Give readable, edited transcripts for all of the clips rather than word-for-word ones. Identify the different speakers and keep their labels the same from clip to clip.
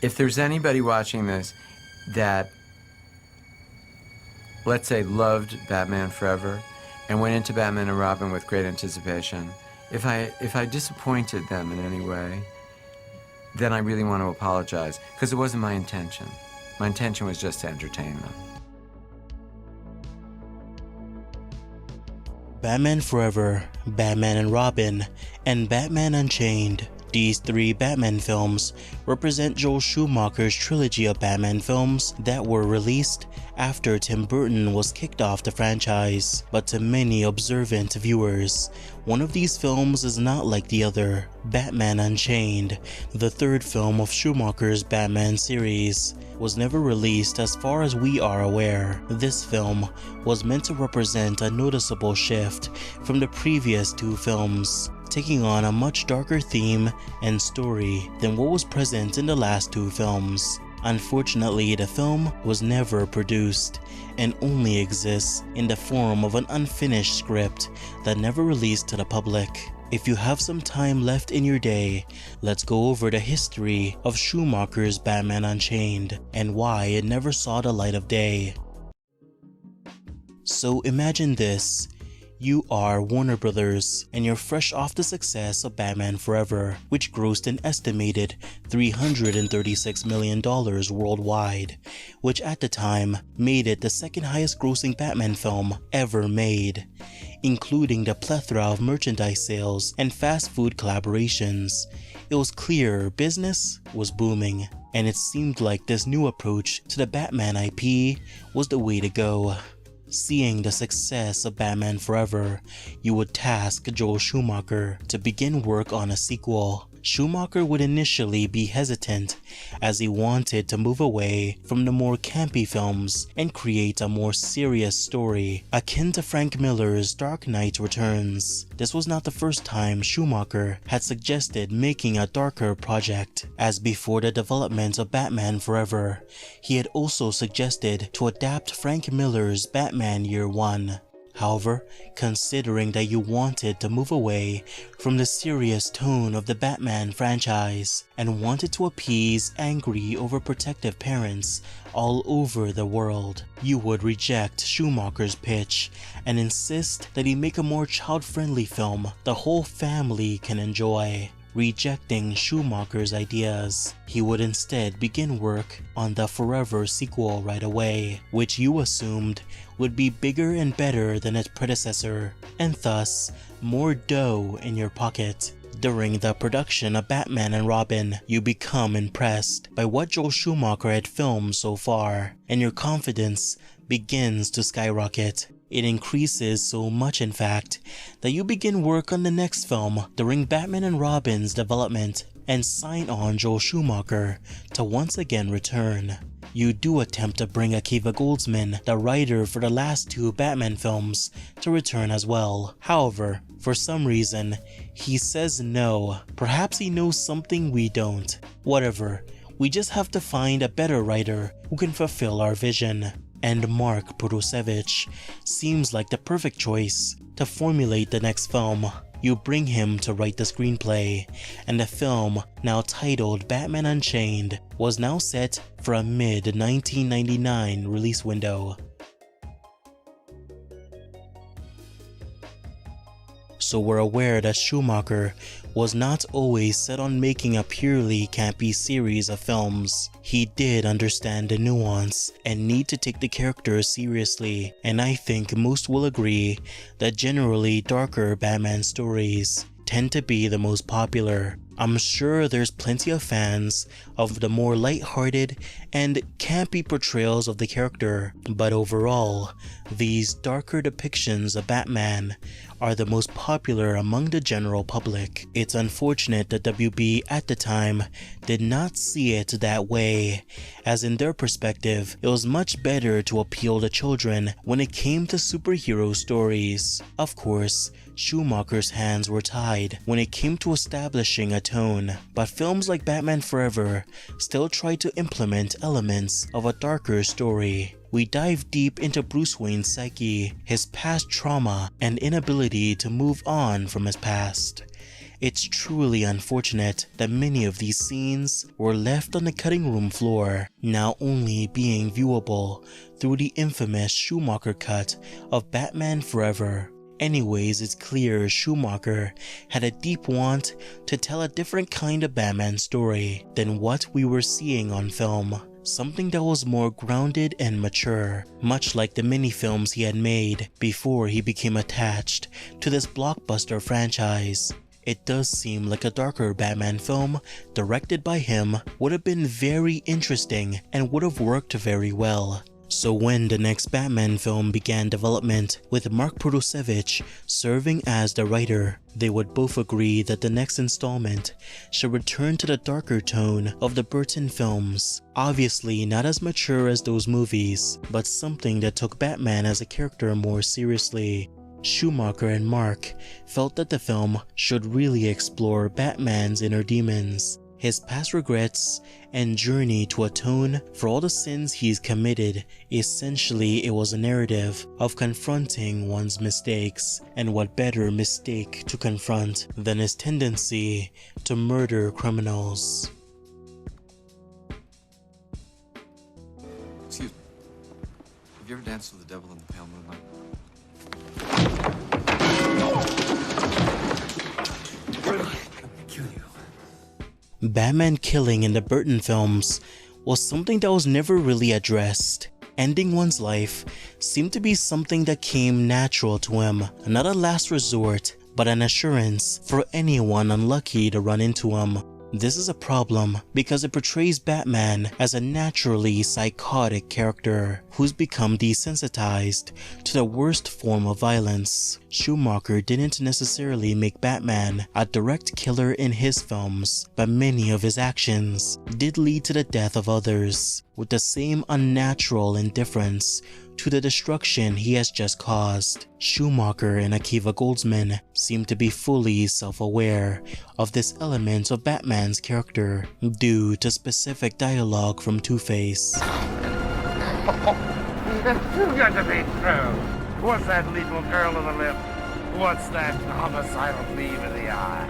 Speaker 1: If there's anybody watching this that, let's say, loved Batman Forever and went into Batman and Robin with great anticipation, if I disappointed them in any way, then I really want to apologize, because it wasn't my intention. My intention was just to entertain them.
Speaker 2: Batman Forever, Batman and Robin, and Batman Unchained. These three Batman films represent Joel Schumacher's trilogy of Batman films that were released after Tim Burton was kicked off the franchise. But to many observant viewers, one of these films is not like the other. Batman Unchained, the third film of Schumacher's Batman series, was never released as far as we are aware. This film was meant to represent a noticeable shift from the previous two films, taking on a much darker theme and story than what was present in the last two films. Unfortunately, the film was never produced and only exists in the form of an unfinished script that never released to the public. If you have some time left in your day, let's go over the history of Schumacher's Batman Unchained and why it never saw the light of day. So imagine this. You are Warner Brothers, and you're fresh off the success of Batman Forever, which grossed an estimated $336 million worldwide, which at the time made it the second highest grossing Batman film ever made, including the plethora of merchandise sales and fast food collaborations. It was clear business was booming, and it seemed like this new approach to the Batman IP was the way to go. Seeing the success of Batman Forever, you would task Joel Schumacher to begin work on a sequel. Schumacher would initially be hesitant as he wanted to move away from the more campy films and create a more serious story akin to Frank Miller's Dark Knight Returns. This was not the first time Schumacher had suggested making a darker project, as before the development of Batman Forever, he had also suggested to adapt Frank Miller's Batman Year One. However, considering that you wanted to move away from the serious tone of the Batman franchise and wanted to appease angry, overprotective parents all over the world, you would reject Schumacher's pitch and insist that he make a more child-friendly film the whole family can enjoy. Rejecting Schumacher's ideas, he would instead begin work on the Forever sequel right away, which you assumed would be bigger and better than its predecessor, and thus more dough in your pocket. During the production of Batman and Robin, you become impressed by what Joel Schumacher had filmed so far, and your confidence begins to skyrocket. It increases so much, in fact, that you begin work on the next film during Batman and Robin's development and sign on Joel Schumacher to once again return. You do attempt to bring Akiva Goldsman, the writer for the last two Batman films, to return as well. However, for some reason, he says no. Perhaps he knows something we don't. Whatever, we just have to find a better writer who can fulfill our vision. And Mark Protosevich seems like the perfect choice to formulate the next film. You bring him to write the screenplay, and the film, now titled Batman Unchained, was now set for a mid-1999 release window. So we're aware that Schumacher was not always set on making a purely campy series of films. He did understand the nuance and need to take the characters seriously, and I think most will agree that generally darker Batman stories tend to be the most popular. I'm sure there's plenty of fans of the more light-hearted and campy portrayals of the character, but overall, these darker depictions of Batman are the most popular among the general public. It's unfortunate that WB at the time did not see it that way, as in their perspective, it was much better to appeal to children when it came to superhero stories. Of course, Schumacher's hands were tied when it came to establishing a tone, but films like Batman Forever still tried to implement elements of a darker story. We dive deep into Bruce Wayne's psyche, his past trauma, and inability to move on from his past. It's truly unfortunate that many of these scenes were left on the cutting room floor, now only being viewable through the infamous Schumacher cut of Batman Forever. Anyways, it's clear Schumacher had a deep want to tell a different kind of Batman story than what we were seeing on film. Something that was more grounded and mature, much like the mini-films he had made before he became attached to this blockbuster franchise. It does seem like a darker Batman film directed by him would have been very interesting and would have worked very well. So when the next Batman film began development with Mark Protosevich serving as the writer, they would both agree that the next installment should return to the darker tone of the Burton films. Obviously not as mature as those movies, but something that took Batman as a character more seriously. Schumacher and Mark felt that the film should really explore Batman's inner demons, his past regrets, and journey to atone for all the sins he's committed. Essentially, it was a narrative of confronting one's mistakes, and what better mistake to confront than his tendency to murder criminals.
Speaker 1: Excuse me. Have you ever danced with the devil in the pale moonlight?
Speaker 2: Batman killing in the Burton films was something that was never really addressed. Ending one's life seemed to be something that came natural to him, not a last resort, but an assurance for anyone unlucky to run into him. This is a problem because it portrays Batman as a naturally psychotic character who's become desensitized to the worst form of violence. Schumacher didn't necessarily make Batman a direct killer in his films, but many of his actions did lead to the death of others, with the same unnatural indifference to the destruction he has just caused. Schumacher and Akiva Goldsman seem to be fully self-aware of this element of Batman's character due to specific dialogue from Two-Face.
Speaker 3: It's too good to be true. What's that lethal curl of the lip? What's that homicidal gleam of the eye?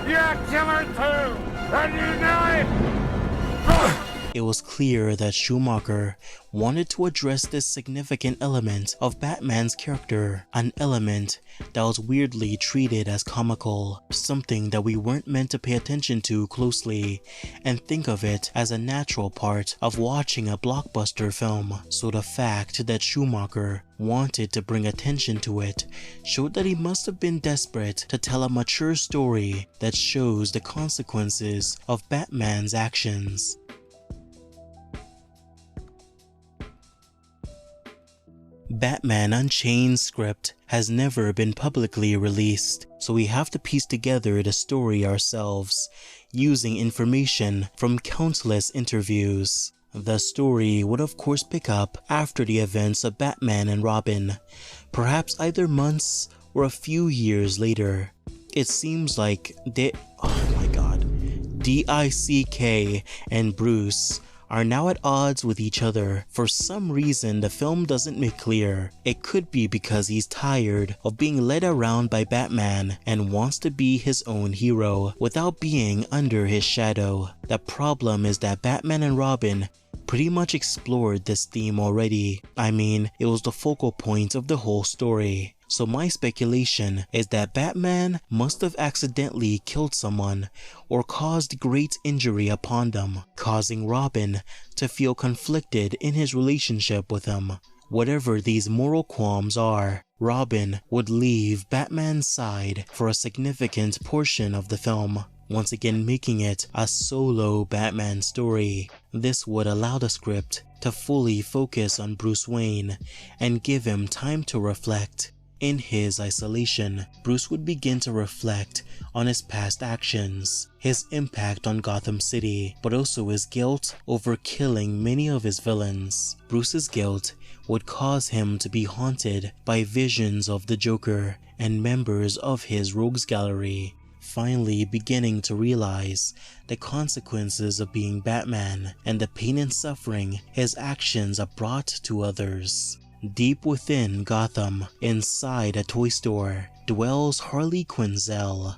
Speaker 3: You're a killer too, and you know it!
Speaker 2: It was clear that Schumacher wanted to address this significant element of Batman's character, an element that was weirdly treated as comical, something that we weren't meant to pay attention to closely and think of it as a natural part of watching a blockbuster film. So the fact that Schumacher wanted to bring attention to it showed that he must have been desperate to tell a mature story that shows the consequences of Batman's actions. Batman Unchained script has never been publicly released, so we have to piece together the story ourselves, using information from countless interviews. The story would of course pick up after the events of Batman and Robin, perhaps either months or a few years later. It seems like Dick and Bruce are now at odds with each other. For some reason the film doesn't make clear. It could be because he's tired of being led around by Batman and wants to be his own hero without being under his shadow. The problem is that Batman and Robin pretty much explored this theme already. I mean, it was the focal point of the whole story. So my speculation is that Batman must have accidentally killed someone or caused great injury upon them, causing Robin to feel conflicted in his relationship with him. Whatever these moral qualms are, Robin would leave Batman's side for a significant portion of the film, once again making it a solo Batman story. This would allow the script to fully focus on Bruce Wayne and give him time to reflect. In his isolation, Bruce would begin to reflect on his past actions, his impact on Gotham City, but also his guilt over killing many of his villains. Bruce's guilt would cause him to be haunted by visions of the Joker and members of his rogues gallery, finally beginning to realize the consequences of being Batman and the pain and suffering his actions have brought to others. Deep within Gotham, inside a toy store, dwells Harley Quinzel,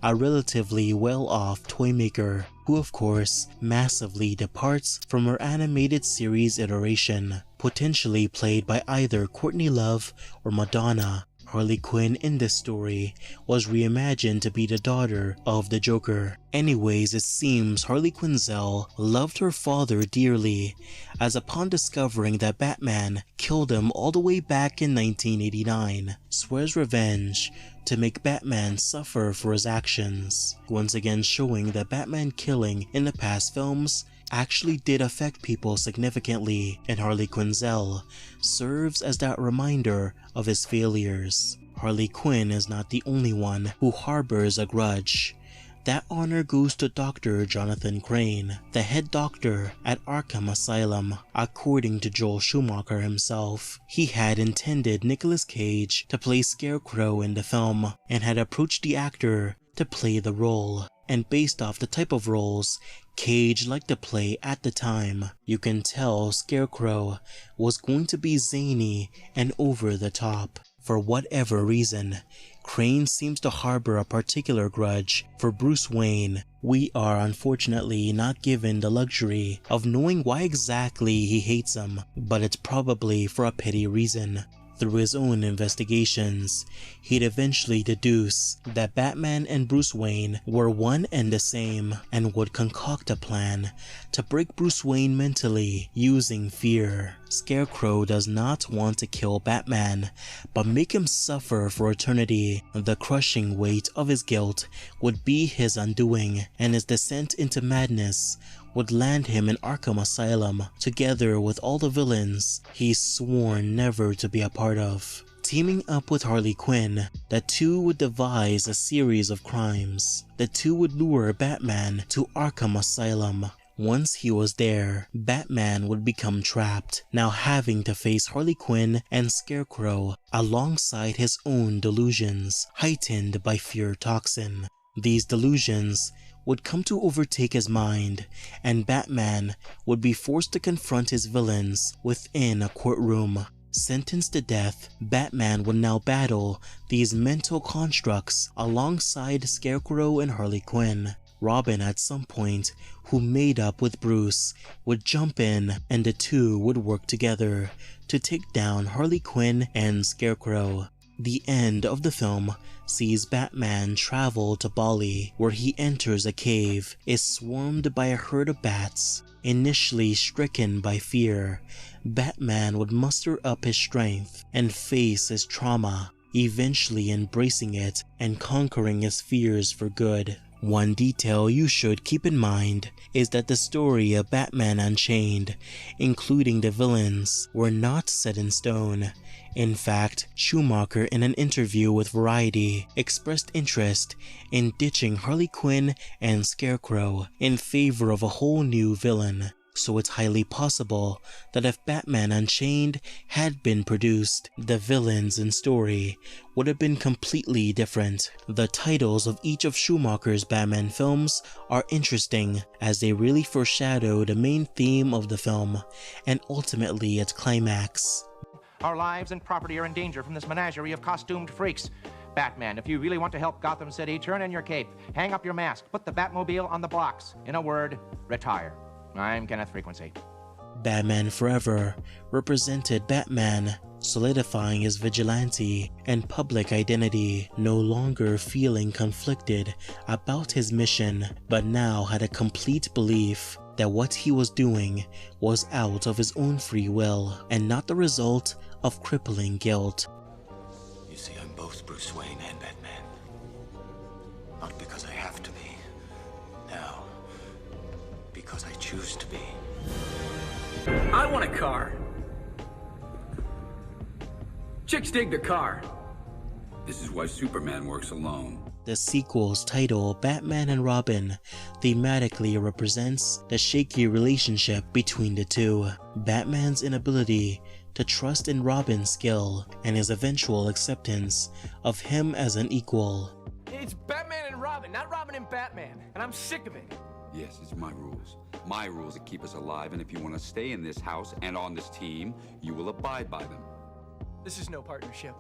Speaker 2: a relatively well-off toy maker who of course massively departs from her animated series iteration, potentially played by either Courtney Love or Madonna. Harley Quinn in this story was reimagined to be the daughter of the Joker. Anyways, it seems Harley Quinzel loved her father dearly, as upon discovering that Batman killed him all the way back in 1989, swears revenge to make Batman suffer for his actions, once again showing that Batman killing in the past films actually did affect people significantly, and Harley Quinzel serves as that reminder of his failures. Harley Quinn is not the only one who harbors a grudge. That honor goes to Dr. Jonathan Crane, the head doctor at Arkham Asylum. According to Joel Schumacher himself, he had intended Nicolas Cage to play Scarecrow in the film and had approached the actor to play the role. And based off the type of roles Cage liked to play at the time, you can tell Scarecrow was going to be zany and over the top. For whatever reason, Crane seems to harbor a particular grudge for Bruce Wayne. We are unfortunately not given the luxury of knowing why exactly he hates him, but it's probably for a petty reason. Through his own investigations, he'd eventually deduce that Batman and Bruce Wayne were one and the same, and would concoct a plan to break Bruce Wayne mentally using fear. Scarecrow does not want to kill Batman, but make him suffer for eternity. The crushing weight of his guilt would be his undoing, and his descent into madness would land him in Arkham Asylum, together with all the villains he's sworn never to be a part of. Teaming up with Harley Quinn, the two would devise a series of crimes. The two would lure Batman to Arkham Asylum. Once he was there, Batman would become trapped, now having to face Harley Quinn and Scarecrow alongside his own delusions, heightened by fear toxin. These delusions would come to overtake his mind, and Batman would be forced to confront his villains within a courtroom. Sentenced to death, Batman would now battle these mental constructs alongside Scarecrow and Harley Quinn. Robin, at some point, who made up with Bruce, would jump in, and the two would work together to take down Harley Quinn and Scarecrow. The end of the film sees Batman travel to Bali, where he enters a cave, is swarmed by a herd of bats. Initially stricken by fear, Batman would muster up his strength and face his trauma, eventually embracing it and conquering his fears for good. One detail you should keep in mind is that the story of Batman Unchained, including the villains, were not set in stone. In fact, Schumacher, in an interview with Variety, expressed interest in ditching Harley Quinn and Scarecrow in favor of a whole new villain. So it's highly possible that if Batman Unchained had been produced, the villains and story would have been completely different. The titles of each of Schumacher's Batman films are interesting, as they really foreshadow the main theme of the film, and ultimately its climax.
Speaker 4: Our lives and property are in danger from this menagerie of costumed freaks. Batman, if you really want to help Gotham City, turn in your cape, hang up your mask, put the Batmobile on the blocks. In a word, retire. I'm Kenneth Frequency.
Speaker 2: Batman Forever represented Batman solidifying his vigilante and public identity, no longer feeling conflicted about his mission, but now had a complete belief that what he was doing was out of his own free will and not the result of crippling guilt.
Speaker 5: You see, I'm both Bruce Wayne and Batman. Not because I have to be. No. Because I choose to be.
Speaker 6: I want a car. Chicks dig the car.
Speaker 7: This is why Superman works alone.
Speaker 2: The sequel's title, Batman and Robin, thematically represents the shaky relationship between the two. Batman's inability to trust in Robin's skill and his eventual acceptance of him as an equal.
Speaker 6: It's Batman and Robin, not Robin and Batman, and I'm sick of it.
Speaker 7: Yes, it's my rules. My rules that keep us alive, and if you want to stay in this house and on this team, you will abide by them.
Speaker 6: This is no partnership.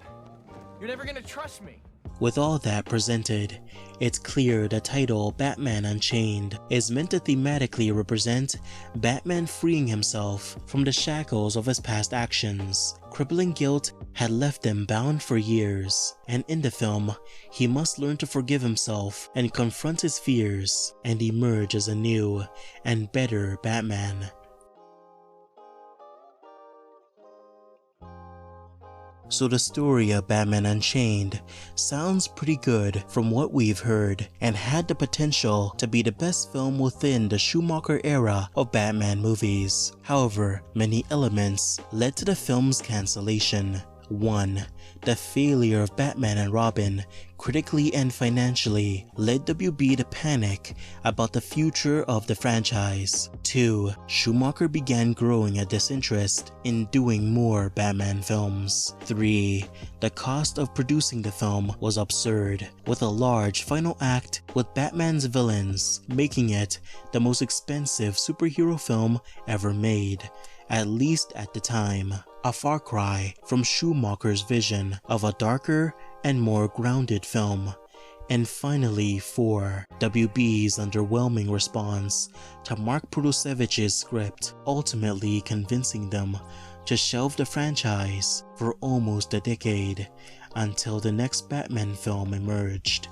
Speaker 6: You're never gonna trust me.
Speaker 2: With all that presented, it's clear the title Batman Unchained is meant to thematically represent Batman freeing himself from the shackles of his past actions. Crippling guilt had left him bound for years, and in the film, he must learn to forgive himself and confront his fears and emerge as a new and better Batman. So the story of Batman Unchained sounds pretty good from what we've heard, and had the potential to be the best film within the Schumacher era of Batman movies. However, many elements led to the film's cancellation. 1. The failure of Batman and Robin, critically and financially, led WB to panic about the future of the franchise. 2. Schumacher began growing a disinterest in doing more Batman films. 3. The cost of producing the film was absurd, with a large final act with Batman's villains, making it the most expensive superhero film ever made, at least at the time. A far cry from Schumacher's vision of a darker and more grounded film. And finally, 4. WB's underwhelming response to Mark Prusevich's script, ultimately convincing them to shelve the franchise for almost a decade until the next Batman film emerged.